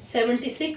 76।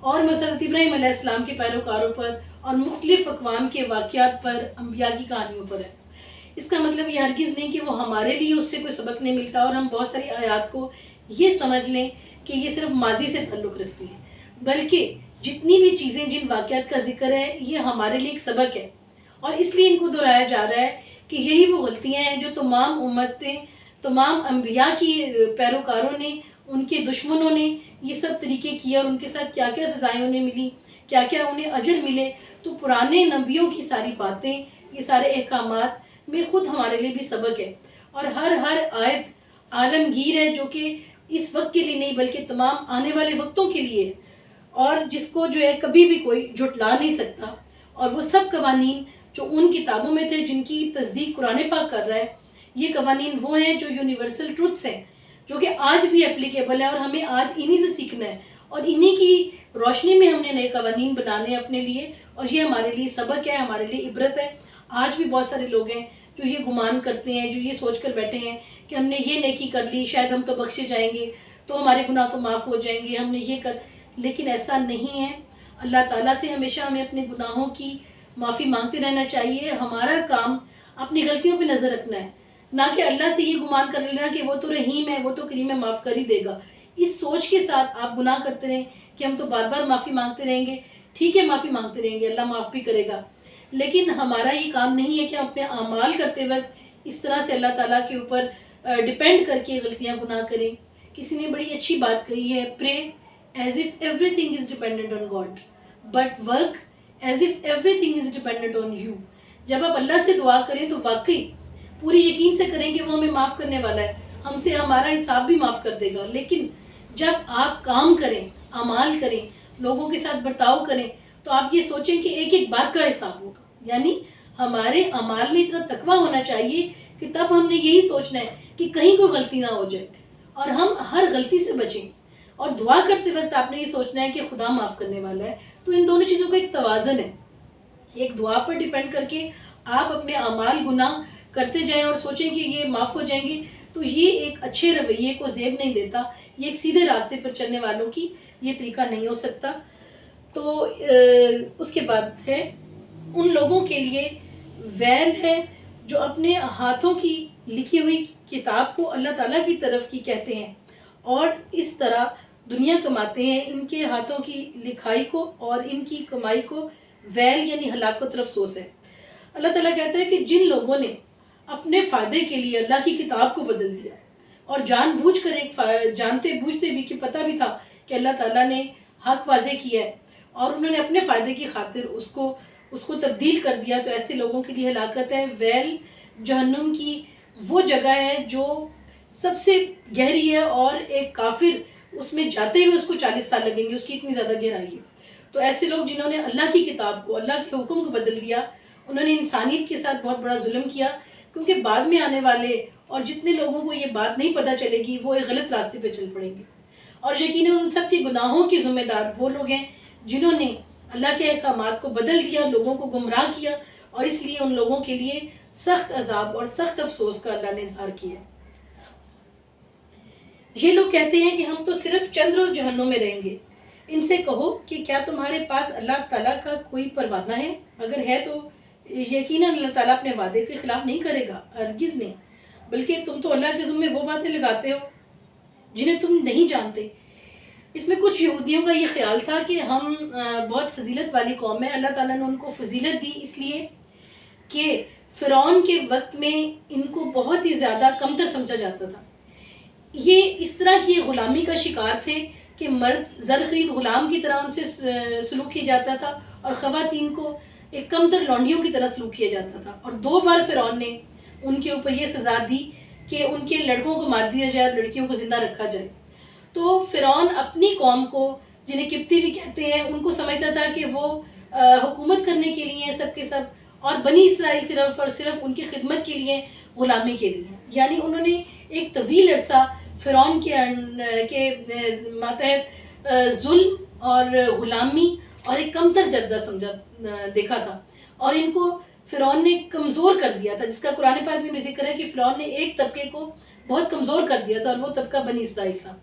اور حضرت ابراہیم علیہ السلام کے پیروکاروں پر اور مختلف اقوام کے واقعات پر، انبیاء کی کہانیوں پر ہے۔ اس کا مطلب یہ ہرگز نہیں کہ وہ ہمارے لیے اس سے کوئی سبق نہیں ملتا اور ہم بہت ساری آیات کو یہ سمجھ لیں کہ یہ صرف ماضی سے تعلق رکھتی ہیں، بلکہ جتنی بھی چیزیں، جن واقعات کا ذکر ہے، یہ ہمارے لیے ایک سبق ہے، اور اس لیے ان کو دہرایا جا رہا ہے کہ یہی وہ غلطیاں ہیں جو تمام امتیں، تمام انبیاء کی پیروکاروں نے، ان کے دشمنوں نے یہ سب طریقے کیے، اور ان کے ساتھ کیا کیا سزائیں انہیں ملی، کیا کیا انہیں اجر ملے۔ تو پرانے نبیوں کی ساری باتیں، یہ سارے احکامات میں خود ہمارے لیے بھی سبق ہے، اور ہر آیت عالمگیر ہے، جو کہ اس وقت کے لیے نہیں بلکہ تمام آنے والے وقتوں کے لیے، اور جس کو جو ہے کبھی بھی کوئی جھٹلا نہیں سکتا۔ اور وہ سب قوانین جو ان کتابوں میں تھے، جن کی تصدیق قرآن پاک کر رہا ہے، یہ قوانین وہ ہیں جو یونیورسل ٹروتھس ہیں، جو کہ آج بھی اپلیکیبل ہے، اور ہمیں آج انہی سے سیکھنا ہے، اور انہی کی روشنی میں ہم نے نئے قوانین بنانے ہیں اپنے لیے، اور یہ ہمارے لیے سبق ہے، ہمارے لیے عبرت ہے۔ آج بھی بہت سارے لوگ ہیں جو یہ گمان کرتے ہیں، جو یہ سوچ کر بیٹھے ہیں کہ ہم نے یہ نیکی کر لی، شاید ہم تو بخشے جائیں گے، تو ہمارے گناہ تو معاف ہو جائیں گے، ہم نے یہ کر، لیکن ایسا نہیں ہے۔ اللہ تعالیٰ سے ہمیشہ ہمیں اپنے گناہوں کی معافی مانگتے رہنا چاہیے۔ ہمارا کام اپنی غلطیوں پہ نظر رکھنا ہے، نہ کہ اللہ سے یہ گمان کر لینا کہ وہ تو رحیم ہے، وہ تو کریم ہے، معاف کر ہی دے گا۔ اس سوچ کے ساتھ آپ گناہ کرتے رہیں کہ ہم تو بار بار معافی مانگتے رہیں گے، ٹھیک ہے معافی مانگتے رہیں گے، اللہ معاف بھی کرے گا، لیکن ہمارا یہ کام نہیں ہے کہ ہم اپنے اعمال کرتے وقت اس طرح سے اللہ تعالیٰ کے اوپر ڈیپینڈ کر کے غلطیاں گناہ کریں۔ کسی نے بڑی اچھی بات کہی ہے، پرے as if every thing is dependent on God but work as if every thing is dependent on you. جب آپ اللہ سے دعا کریں تو واقعی پوری یقین سے کریں کہ وہ ہمیں معاف کرنے والا ہے، ہم سے ہمارا حساب بھی معاف کر دے گا، لیکن جب آپ کام کریں، اعمال کریں، لوگوں کے ساتھ برتاؤ کریں، تو آپ یہ سوچیں کہ ایک ایک بات کا حساب ہوگا۔ یعنی ہمارے اعمال میں اتنا تقویٰ ہونا چاہیے کہ تب ہم نے یہی سوچنا ہے کہ کہیں کوئی غلطی نہ ہو جائے اور ہم ہر غلطی سے بچیں، اور دعا کرتے وقت آپ نے یہ سوچنا ہے کہ خدا معاف کرنے والا ہے۔ تو ان دونوں چیزوں کا ایک توازن ہے، ایک دعا پر ڈیپینڈ کر کے آپ اپنے اعمال گناہ کرتے جائیں اور سوچیں کہ یہ معاف ہو جائیں گے، تو یہ ایک اچھے رویے کو زیب نہیں دیتا، یہ ایک سیدھے راستے پر چلنے والوں کی یہ طریقہ نہیں ہو سکتا۔ تو اس کے بعد ہے ان لوگوں کے لیے ویل ہے جو اپنے ہاتھوں کی لکھی ہوئی کتاب کو اللہ تعالیٰ کی طرف کی کہتے ہیں اور اس طرح دنیا کماتے ہیں، ان کے ہاتھوں کی لکھائی کو اور ان کی کمائی کو ویل یعنی ہلاکت اور افسوس ہے۔ اللہ تعالیٰ کہتا ہے کہ جن لوگوں نے اپنے فائدے کے لیے اللہ کی کتاب کو بدل دیا اور جان بوجھ کر جانتے بوجھتے بھی کہ پتہ بھی تھا کہ اللہ تعالیٰ نے حق واضح کیا ہے اور انہوں نے اپنے فائدے کی خاطر اس کو تبدیل کر دیا، تو ایسے لوگوں کے لیے ہلاکت ہے۔ ویل جہنم کی وہ جگہ ہے جو سب سے گہری ہے اور ایک کافر اس میں جاتے ہوئے اس کو 40 سال لگیں گے، اس کی اتنی زیادہ گہرائی ہے۔ تو ایسے لوگ جنہوں نے اللہ کی کتاب کو، اللہ کے حکم کو بدل دیا، انہوں نے انسانیت کے ساتھ بہت بڑا ظلم کیا، کیونکہ بعد میں آنے والے اور جتنے لوگوں کو یہ بات نہیں پتہ چلے گی وہ ایک غلط راستے پہ چل پڑیں گے، اور یقیناً ان سب کے گناہوں کی ذمہ دار وہ لوگ ہیں جنہوں نے اللہ کے احکامات کو بدل دیا، لوگوں کو گمراہ کیا، اور اس لیے ان لوگوں کے لیے سخت عذاب اور سخت افسوس کا اللہ نے اظہار کیا۔ یہ لوگ کہتے ہیں کہ ہم تو صرف چند روز جہنم میں رہیں گے۔ ان سے کہو کہ کیا تمہارے پاس اللہ تعالیٰ کا کوئی پروانہ ہے؟ اگر ہے تو یقیناً اللہ تعالیٰ اپنے وعدے کے خلاف نہیں کرے گا، ہرگز نہیں، بلکہ تم تو اللہ کے ذمے وہ باتیں لگاتے ہو جنہیں تم نہیں جانتے۔ اس میں کچھ یہودیوں کا یہ خیال تھا کہ ہم بہت فضیلت والی قوم ہے، اللہ تعالیٰ نے ان کو فضیلت دی اس لیے کہ فرعون کے وقت میں ان کو بہت ہی زیادہ کمتر سمجھا جاتا تھا۔ یہ اس طرح کی غلامی کا شکار تھے کہ مرد زر خرید غلام کی طرح ان سے سلوک کیا جاتا تھا اور خواتین کو ایک کمتر لونڈیوں کی طرح سلوک کیا جاتا تھا، اور 2 بار فرعون نے ان کے اوپر یہ سزا دی کہ ان کے لڑکوں کو مار دیا جائے اور لڑکیوں کو زندہ رکھا جائے۔ تو فرعون اپنی قوم کو، جنہیں قبطی بھی کہتے ہیں، ان کو سمجھتا تھا کہ وہ حکومت کرنے کے لیے سب کے سب، اور بنی اسرائیل صرف اور صرف ان کی خدمت کے لیے، غلامی کے لیے۔ یعنی انہوں نے ایک طویل عرصہ فرعون کے ماتحت ظلم اور غلامی اور ایک کمتر جردہ دیکھا تھا، اور ان کو فرعون نے کمزور کر دیا تھا، جس کا قرآن پاک میں بھی ذکر ہے کہ فرعون نے ایک طبقے کو بہت کمزور کر دیا تھا، اور وہ طبقہ بنی اسرائیل تھا۔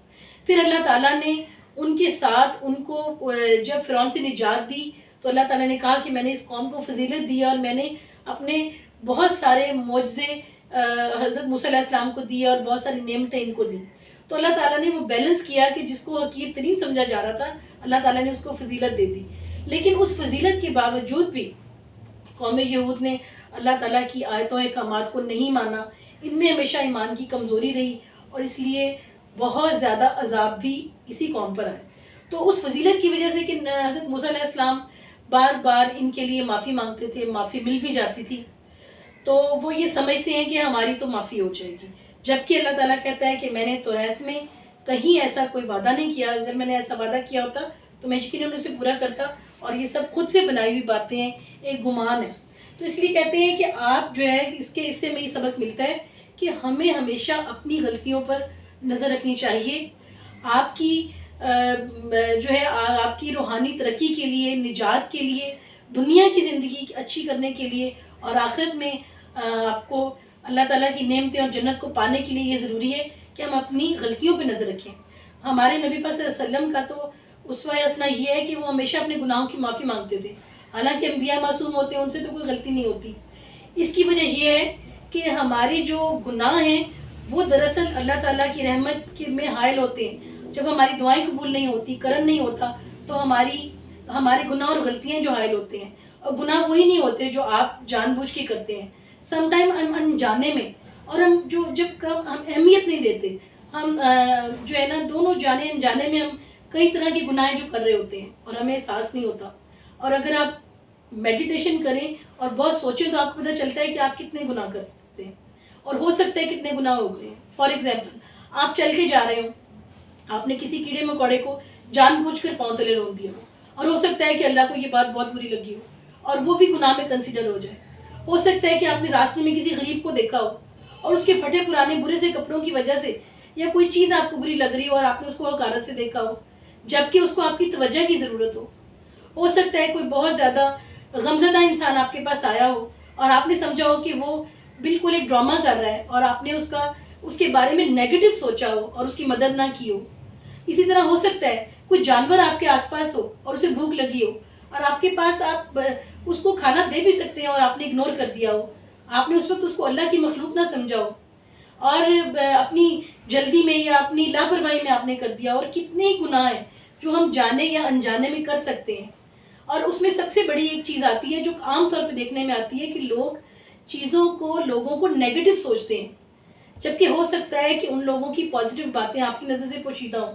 پھر اللہ تعالیٰ نے ان کے ساتھ ان کو جب فرعون سے نجات دی تو اللہ تعالیٰ نے کہا کہ میں نے اس قوم کو فضیلت دی اور میں نے اپنے بہت سارے معجزے حضرت موسیٰ علیہ السلام کو دیے اور بہت ساری نعمتیں ان کو دی. تو اللہ تعالیٰ نے وہ بیلنس کیا کہ جس کو حقیر ترین سمجھا جا رہا تھا اللہ تعالیٰ نے اس کو فضیلت دے دی. لیکن اس فضیلت کے باوجود بھی قوم یہود نے اللہ تعالیٰ کی آیتوں احکامات کو نہیں مانا. ان میں ہمیشہ ایمان کی کمزوری رہی اور اس لیے بہت زیادہ عذاب بھی اسی قوم پر آئے. تو اس فضیلت کی وجہ سے کہ حضرت موسیٰ علیہ السلام بار بار ان کے لیے معافی مانگتے تھے، معافی مل بھی جاتی تھی، تو وہ یہ سمجھتے ہیں کہ ہماری تو معافی ہو جائے گی. جبکہ اللہ تعالیٰ کہتا ہے کہ میں نے توریت میں کہیں ایسا کوئی وعدہ نہیں کیا. اگر میں نے ایسا وعدہ کیا ہوتا تو میں یقیناً اسے پورا کرتا، اور یہ سب خود سے بنائی ہوئی باتیں ہیں، ایک گمان ہے. تو اس لیے کہتے ہیں کہ آپ جو ہے اس سے میں یہ سبق ملتا ہے کہ ہمیں ہمیشہ اپنی غلطیوں پر نظر رکھنی چاہیے. آپ کی جو ہے آپ کی روحانی ترقی کے لیے، نجات کے لیے، دنیا کی زندگی اچھی کرنے کے لیے اور آخرت میں آپ کو اللہ تعالیٰ کی نعمتیں اور جنت کو پانے کے لیے یہ ضروری ہے کہ ہم اپنی غلطیوں پہ نظر رکھیں. ہمارے نبی پاک صلی اللہ علیہ وسلم کا تو اسوہ حسنہ یہ ہے کہ وہ ہمیشہ اپنے گناہوں کی معافی مانگتے تھے. حالانکہ انبیاء معصوم ہوتے ہیں، ان سے تو کوئی غلطی نہیں ہوتی. اس کی وجہ یہ ہے کہ ہمارے جو گناہ ہیں وہ دراصل اللہ تعالیٰ کی رحمت میں حائل ہوتے ہیں. جب ہماری دعائیں قبول نہیں ہوتی، کرم نہیں ہوتا، تو ہمارے گناہ اور غلطیاں جو حائل ہوتے ہیں. اور گناہ وہی نہیں ہوتے جو آپ جان بوجھ کے کرتے ہیں. سم ٹائم ہم انجانے میں، اور ہم جب ہم اہمیت نہیں دیتے، ہم جو ہے نا دونوں جانے انجانے میں ہم کئی طرح کے گناہ جو کر رہے ہوتے ہیں اور ہمیں احساس نہیں ہوتا. اور اگر آپ میڈیٹیشن کریں اور بہت سوچیں تو آپ کو پتہ چلتا ہے کہ آپ کتنے گناہ کر سکتے ہیں اور ہو سکتا ہے کتنے گناہ ہو گئے ہیں. فار ایگزامپل، آپ چل کے جا رہے ہو، آپ نے کسی کیڑے مکوڑے کو جان بوجھ کر پاؤں تلے رون دیا ہو، اور ہو سکتا ہے کہ اللہ کو یہ بات بہت بری لگی ہو اور وہ بھی گناہ میں کنسیڈر ہو جائے. ہو سکتا ہے کہ آپ نے راستے میں کسی غریب کو دیکھا ہو اور اس کے پھٹے پرانے برے سے کپڑوں کی وجہ سے یا کوئی چیز آپ کو بری لگ رہی ہو اور آپ نے اس کو حقارت سے دیکھا ہو جبکہ اس کو آپ کی توجہ کی ضرورت ہو. ہو سکتا ہے کوئی بہت زیادہ غمزدہ انسان آپ کے پاس آیا ہو اور آپ نے سمجھا ہو کہ وہ بالکل ایک ڈرامہ کر رہا ہے اور آپ نے اس کے بارے میں نیگیٹو سوچا ہو اور اس کی مدد نہ کی ہو. اسی طرح ہو سکتا ہے کوئی جانور آپ کے آس پاس ہو اور اسے بھوک لگی ہو اور آپ کے پاس آپ اس کو کھانا دے بھی سکتے ہیں اور آپ نے اگنور کر دیا ہو. آپ نے اس وقت اس کو اللہ کی مخلوق نہ سمجھا ہو اور اپنی جلدی میں یا اپنی لاپرواہی میں آپ نے کر دیا. اور کتنے گناہ ہیں جو ہم جانے یا انجانے میں کر سکتے ہیں. اور اس میں سب سے بڑی ایک چیز آتی ہے جو عام طور پہ دیکھنے میں آتی ہے کہ لوگوں کو نیگیٹو سوچتے ہیں، جبکہ ہو سکتا ہے کہ ان لوگوں کی پازیٹیو باتیں آپ کی نظر سے پوشیدہ ہوں.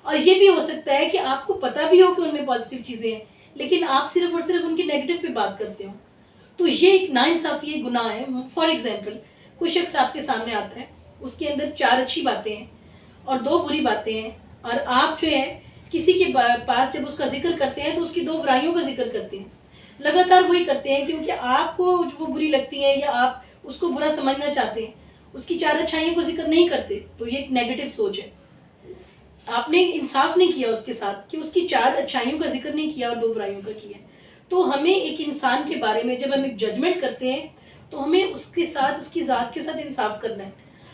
اور یہ بھی ہو سکتا ہے کہ آپ کو پتہ بھی ہو کہ ان میں پازیٹیو چیزیں ہیں لیکن آپ صرف اور صرف ان کی نیگیٹو پہ بات کرتے ہو. تو یہ ایک ناانصافی، ایک گناہ ہے. فار ایگزامپل، کوئی شخص آپ کے سامنے آتا ہے، اس کے اندر 4 اچھی باتیں ہیں اور 2 بری باتیں ہیں، اور آپ جو ہے کسی کے پاس جب اس کا ذکر کرتے ہیں تو اس کی 2 برائیوں کا ذکر کرتے ہیں. لگاتار وہی کرتے ہیں کیونکہ آپ کو جو وہ بری لگتی ہیں یا آپ اس کو برا سمجھنا چاہتے ہیں. اس کی 4 اچھائیوں کو ذکر نہیں کرتے. تو یہ ایک نیگیٹو سوچ ہے. آپ نے انصاف نہیں کیا اس کے ساتھ کہ اس کی 4 اچھائیوں کا ذکر نہیں کیا اور 2 برائیوں کا کیا. تو ہمیں ایک انسان کے بارے میں جب ہم ایک ججمنٹ کرتے ہیں تو ہمیں اس کے ساتھ، اس کی ذات کے ساتھ انصاف کرنا ہے.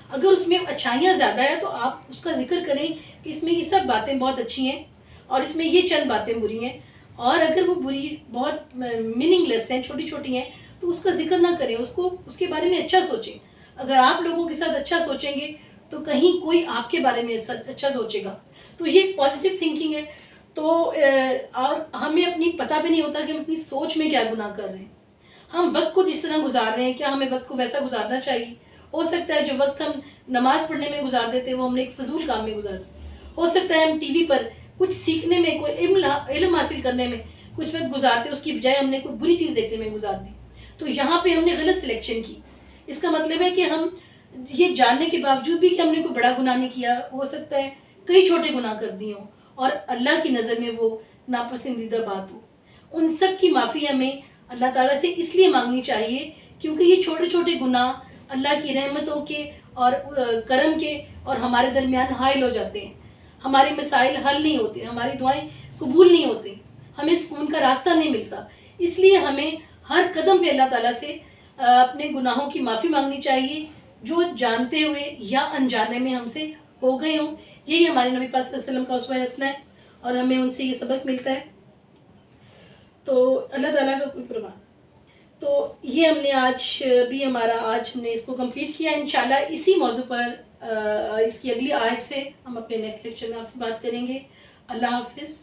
اگر اس میں اچھائیاں زیادہ ہیں تو آپ اس کا ذکر کریں کہ اس میں یہ سب باتیں بہت اچھی ہیں اور اس میں یہ چند باتیں بری ہیں. اور اگر وہ بری بہت میننگ لیس ہیں، چھوٹی چھوٹی ہیں، تو اس کا ذکر نہ کریں، اس کے بارے میں اچھا سوچیں. اگر آپ لوگوں کے ساتھ اچھا سوچیں گے تو کہیں کوئی آپ کے بارے میں اچھا سوچے گا. تو یہ ایک پازیٹیو تھنکنگ ہے. تو اور ہمیں اپنی پتہ بھی نہیں ہوتا کہ ہم اپنی سوچ میں کیا گناہ کر رہے ہیں. ہم وقت کو جس طرح گزار رہے ہیں کیا ہمیں وقت کو ویسا گزارنا چاہیے؟ ہو سکتا ہے جو وقت ہم نماز پڑھنے میں گزار دیتے وہ ہم نے ایک فضول کام میں گزار دیا. ہو سکتا ہے ہم ٹی وی پر کچھ سیکھنے میں، کوئی علم حاصل کرنے میں کچھ وقت گزارتے، اس کی بجائے ہم نے کوئی بری چیز دیکھنے میں گزار دی. تو یہاں پہ ہم نے غلط سلیکشن کی. اس کا مطلب ہے کہ ہم یہ جاننے کے باوجود بھی کہ ہم نے کوئی بڑا گناہ نہیں کیا، ہو سکتا ہے کئی چھوٹے گناہ کر دیے ہوں اور اللہ کی نظر میں وہ ناپسندیدہ بات ہو. ان سب کی معافی ہمیں اللہ تعالیٰ سے اس لیے مانگنی چاہیے کیونکہ یہ چھوٹے چھوٹے گناہ اللہ کی رحمتوں کے اور کرم کے اور ہمارے درمیان حائل ہو جاتے ہیں. ہمارے مسائل حل نہیں ہوتے، ہماری دعائیں قبول نہیں ہوتی، ہمیں سکون کا راستہ نہیں ملتا. اس لیے ہمیں ہر قدم پہ اللہ تعالیٰ سے اپنے گناہوں کی معافی مانگنی چاہیے جو جانتے ہوئے یا انجانے میں ہم سے ہو گئے ہوں. یہی ہمارے نبی پاک صلی اللہ علیہ وسلم کا اسوہ حسنہ ہے. اور ہمیں ان سے یہ سبق ملتا ہے. تو اللہ تعالیٰ کا کوئی پرواہ. تو یہ ہم نے آج ہم نے اس کو کمپلیٹ کیا. انشاءاللہ اسی موضوع پر اس کی اگلی آیت سے ہم اپنے نیکسٹ لیکچر میں آپ سے بات کریں گے. اللہ حافظ.